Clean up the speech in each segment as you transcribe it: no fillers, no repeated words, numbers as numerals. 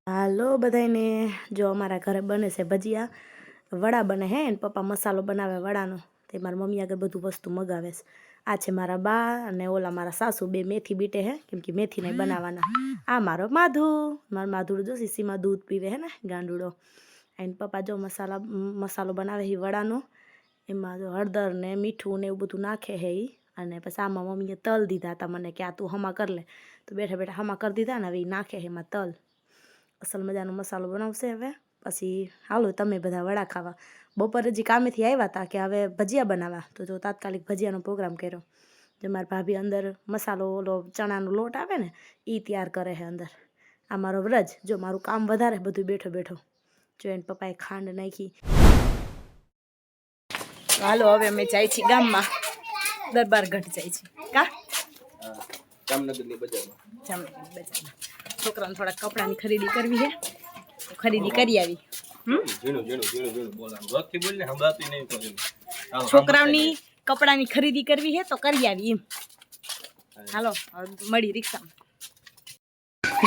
હાલો બધાને જો અમારા ઘરે બને છે ભજીયા વડા બને હે ને પપ્પા મસાલો બનાવે વડાનો તે મારી મમ્મી આગળ બધું વસ્તુ મગાવે છે આ છે મારા બા અને ઓલા મારા સાસુ બે મેથી બીટે હે કેમ કે મેથી નહીં બનાવવાના આ મારો માધુડું જો સીસીમાં દૂધ પીવે હે ને ગાંડુડો એને પપ્પા જો મસાલો બનાવે હે વડાનો એમાં જો હળદર ને મીઠું ને એવું બધું નાખે હે ઈ અને પછી આમાં મમ્મીએ તલ દીધા હતા મને કે આ તું હમા કરી લે તો બેઠા બેઠા હમા કરી દીધા ને હવે ઈ નાખે હે એમાં તલ અસલ મજાનો મસાલો બનાવશે હવે પછી હાલો તમે બધા વડા ખાવા બપોરે હજી કામેથી આવ્યા હતા કે હવે ભજીયા બનાવવા તો જો તાત્કાલિક ભજીયાનો પ્રોગ્રામ કર્યો જો મારી ભાભી અંદર મસાલો ઓલો ચણાનો લોટ આવે ને એ તૈયાર કરે છે અંદર આ મારો વ્રજ જો મારું કામ વધારે બધું બેઠો બેઠો જો એને પપ્પાએ ખાંડ નાખી હાલો હવે અમે જાય છીએ ગામમાં દરબારગઢ જાય છીએ કા જામનગરની બજારમાં છોકરાને થોડા કપડાની ખરીદી કરવી છે તો ખરીદી કરી આવી છોકરાઓની કપડાની ખરીદી કરવી છે તો કરી આવી એમ હાલો મળી રિક્ષામાં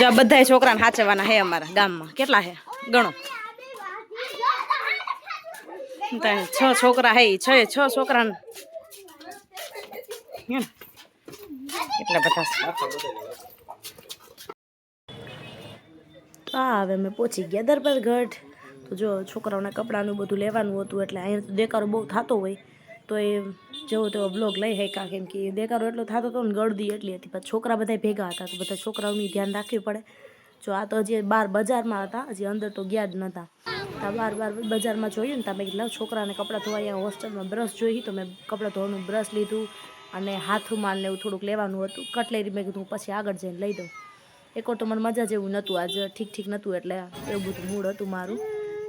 જો બધા છોકરાને સાચવવાના હે અમારા ગામમાં કેટલા હે ગણો 6 છોકરા હે 6 છોકરાને એટલા બધા હવે અમે પહોંચી ગયા દરબારગઢ તો જો છોકરાઓના કપડાનું બધું લેવાનું હતું એટલે અહીંયા તો દેકારો બહુ થતો હોય તો એ જેવો તેવો બ્લોગ લઈ શક્યા કેમ કે દેકારો એટલો થતો હતો ને ગળદી એટલી હતી પછી છોકરા બધા ભેગા હતા તો બધા છોકરાઓની ધ્યાન રાખવી પડે જો આ તો હજી બહાર બજારમાં હતા હજી અંદર તો ગયા જ નહોતા ત્યાં બહાર બજારમાં જોયું ને તમે કેટલા છોકરાને કપડાં ધોવા અહીંયા હોસ્ટેલમાં બ્રશ જોઈ તો મેં કપડાં ધોવાનું બ્રશ લીધું અને હાથ રૂમાલ ને એવું થોડુંક લેવાનું હતું કટલેરી મેં કીધું પછી આગળ જઈને લઈ દઉં એક તો મને મજા જેવું નહોતું આજે ઠીક નહોતું એટલે એવું બધું મૂડ હતું મારું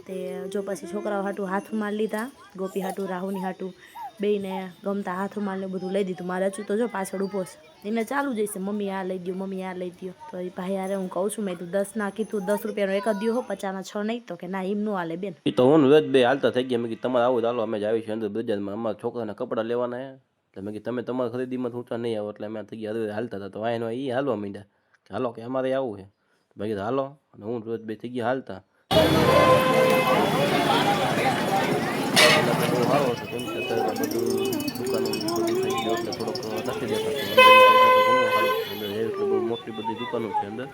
તે જો પછી છોકરાઓ હાટું હાથ રૂમાલ લીધા ગોપી હાટું રાહુની હાટું બેયને ગમતા હાથ રૂમાલને બધું લઈ દીધું મારે હજુ તો જો પાછળ ઊભો છે એને ચાલુ જઈશે મમ્મી આ લઈ દો મમ્મી આ લઈ દો તો એ ભાઈ યારે હું કહું છું મેં તું 10 ના કીધું 10 રૂપિયાનો એક જ દો હો 50 ના 6 નહીં તો કે ના એમ નો હાલે બેન એ તો હું વેદ બે હાલતા થઈ ગયા મેં કીધું તમારે આવું હાલો અમે જ આવી છીએ અંદર બજારમાં અમારા છોકરાના કપડાં લેવાના હે એટલે મેં કીધું તમે તમારી ખરીદીમાં ઊંચા નહીં આવો એટલે અમે થઈ ગયા હાલતા હતા તો આનો એ હાલવા માંડ્યા કે હાલો કે અમારે આવું છે મેં કીધું હાલો અને હું રોજ બે થઈ ગયા હાલતા સારો હતો કેમ કે બધું દુકાનો બધું થઈ ગયું એટલે થોડોક નથી દેખાતું એટલે બહુ મોટી બધી દુકાનો છે અંદર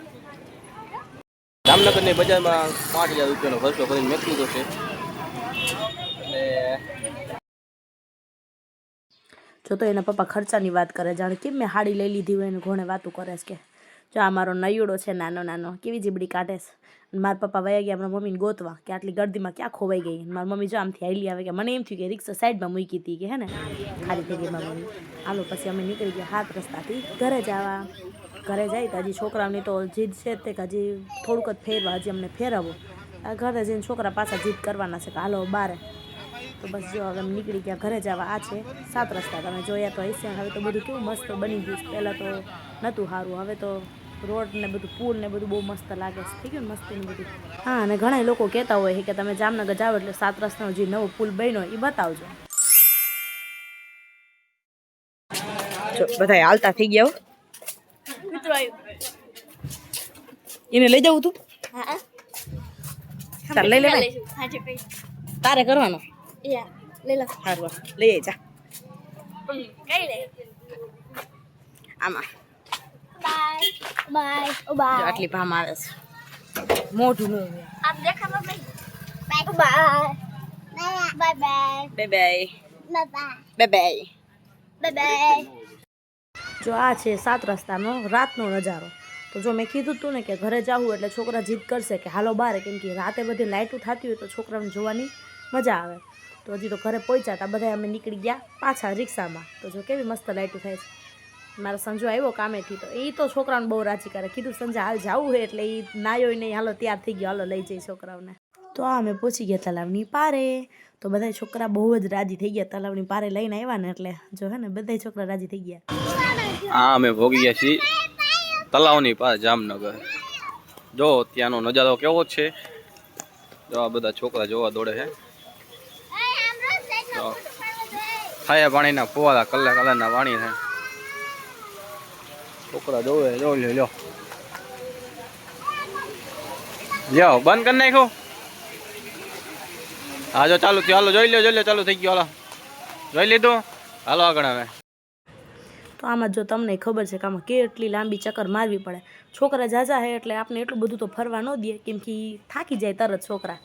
જામનગરની બજારમાં 5000 રૂપિયાનો ખર્ચો કરીને મેં કીધો છે એટલે જો તો એના પપ્પા ખર્ચાની વાત કરે જાણે કેમ મેં હાડી લઈ લીધી હોય એને ઘોણે વાતું કરે છે કે જો આ મારો નૈયુડો છે નાનો કેવી જીબડી કાઢે છે મારા પપ્પા વયા ગયા આપણા મમ્મીને ગોતવા કે આટલી ગર્દીમાં ક્યાં ખોવાઈ ગઈ મારી મમ્મી જો આમથી હાલી આવે કે મને એમ થયું કે રિક્ષા સાઈડમાં મૂકી હતી કે હે ને ખાલી થઈ ગઈ મારી મમ્મી હાલો પછી અમે નીકળી ગયા હાથ રસ્તાથી ઘરે જાય તો હજી છોકરાઓની તો જીદ છે તે કે હજી થોડુંક જ ફેરવા હજી અમને ફેરવો આ ઘરે જઈને છોકરા પાછા જીદ કરવાના છે કે હાલો બારે તો બસ જો હવે નીકળી ગયા ઘરે જવા આ છે 7 રસ્તા તમે જોયા તો હશે હવે તો બધું કેવું મસ્ત બની ગયું પહેલાં તો નહોતું સારું હવે તો રોડ ને બધું પુલ ને બધું બહુ મસ્ત લાગે છે ઠીક ને મસ્તીનું બધું હા અને ઘણા લોકો કહેતા હોય કે તમે જામનગર જાઓ એટલે 7 રસ્તાનો જે નવો પુલ બન્યો એ બતાવજો જો બધા હાલતા થઈ ગયા એને લઈ જવું તું તાર લઈ લે તારે કરવાનો સારું લઈ જા આમાં આટલી ભામ આવે છે મોઢું જો આ છે 7 રસ્તાનો રાતનો નજારો તો જો મેં કીધું તું ને કે ઘરે જાવું એટલે છોકરા જીદ કરશે કે હાલો બારે કેમ કે રાતે બધી લાઇટો થતી હોય તો છોકરાઓને જોવાની મજા આવે તો હજી તો ઘરે પહોંચ્યા હતા બધા અમે નીકળી ગયા પાછા રિક્ષામાં તો જો કેવી મસ્ત લાઇટો થાય છે મારો સંજો આવ્યો કામેથી તો એ તો છોકરાઓને બહુ રાજી કરે કીધું સંજય હાલ જવું હોય એટલે એ નાયો નહીં હાલો તૈયાર થઈ ગયો હાલો લઈ જઈ છોકરાઓને તો આ અમે પહોંચી ગયા તલાવની પારે તો બધા છોકરા બહુ જ રાજી થઈ ગયા તલાવની પારે લઈને આવ્યા ને એટલે જો હે ને બધા છોકરા રાજી થઈ ગયા હા અમે ભોગી ગયા છીએ તલાવની પાર જામનગર જો ત્યાંનો નજારો કેવો છે જો આ બધા છોકરા જોવા દોડે છે ખાયા પાણીના ફુવારા કલરના પાણી છે છોકરા જોવે જો લ્યો લ્યો બંધ કરી નાખ્યો. હા જો ચાલુ થયું, હાલો જોઈ લો ચાલુ થઈ ગયું. હાલો જોઈ લીધું, હાલો આગળ હવે. તો આમાં જો તમને ખબર છે કે આમાં કેટલી લાંબી ચક્કર મારવી પડે. છોકરા ઝાઝા છે એટલે આપણે એટલું બધું તો ફરવા ન દઈએ, કેમ કે થાકી જાય તરત છોકરા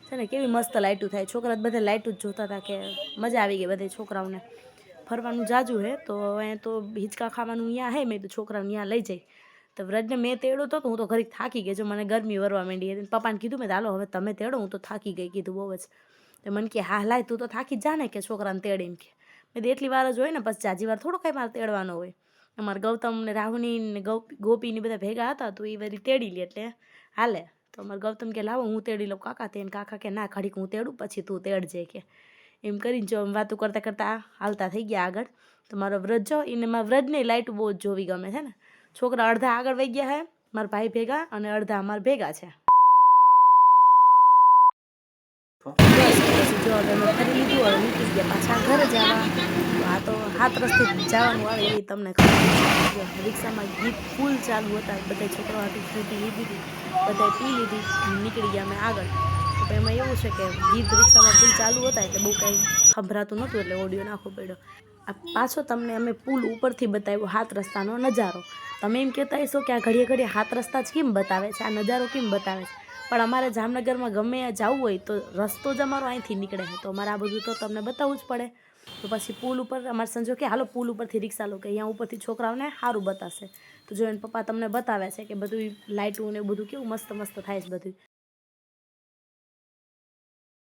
છે ને. કેવી મસ્ત લાઇટું થાય, છોકરા બધા લાઇટું જ જોતા હતા કે મજા આવી ગઈ બધે છોકરાઓને. ફરવાનું જાજુ હે તો અહીંયા તો હિંચકા ખાવાનું અહીંયા હે, મેં તો છોકરાઓને અહીંયા લઈ જઈ. તો વ્રજને મેં તેડ્યો તો હું તો ઘડીક થાકી ગઈ, જો મને ગરમી વરવા માંડી હતી. પપ્પાને કીધું મેં હાલો હવે તમે તેડો, હું તો થાકી ગઈ કીધું બહુ જ. તો મને કે હા લાય તું તો થાકી જા ને કે છોકરાને તેડે એમ કે. મેં તો એટલી વાર જ હોય ને, પછી જાજી વાર થોડો કાંઈ મારે તેડવાનો હોય. અમારા ગૌતમ ને રાહુની ને ગોપીને બધા ભેગા હતા તો એ બધી તેડી લે એટલે હાલે. તો અમારે ગૌતમ કે લાવો હું તેડી લઉં કાકા. તેને કાકા કે ના ઘડીક હું તેડું પછી તું તેડજે કે. એમ કરીને જો વાતું કરતાં કરતાં હાલતા થઈ ગયા આગળ. તો મારો વ્રજ જો એને મારા વ્રજને લાઇટ બહુ જ જોવી ગમે છે ને. છોકરા અડધા આગળ વહી ગયા હે મારા ભાઈ ભેગા અને અડધા અમારા ભેગા છે. પછી જો હવે અમે ફરી લીધું, હવે નીકળી ગયા પાછા ઘરે જવા. આ તો હાથ રસ્તે જવાનું આવે એ તમને ખબર છે. રિક્ષામાં ગીત ફૂલ ચાલુ હતા, બધા છોકરાઓ હતી ફ્રૂટી લીધી હતી, બધાએ પી લીધી, નીકળી ગયા અમે આગળ. તો એમાં એવું છે કે ગીત રિક્ષામાં ફૂલ ચાલુ હતા એટલે બહુ કાંઈ સંભળાતું નહોતું એટલે ઓડિયો નાખવો પડ્યો. આ પાછો તમને અમે પુલ ઉપરથી બતાવ્યો હાથ રસ્તાનો નજારો. તમે એમ કહેતા હશો કે આ ઘડીએ ઘડીએ હાથ રસ્તા જ કેમ બતાવે છે, આ નજારો કેમ બતાવે છે. પણ અમારે જામનગરમાં ગમે જવું હોય તો રસ્તો જ અમારો અહીંથી નીકળે છે, તો અમારે આ બધું તો તમને બતાવવું જ પડે. તો પછી પુલ ઉપર અમારે સંજો કે હાલો પુલ ઉપરથી રિક્ષા લો કે અહીંયા ઉપરથી છોકરાઓને સારું બતાવશે. તો જો એને પપ્પા તમને બતાવે છે કે બધું લાઇટું ને બધું કેવું મસ્ત મસ્ત થાય છે બધું.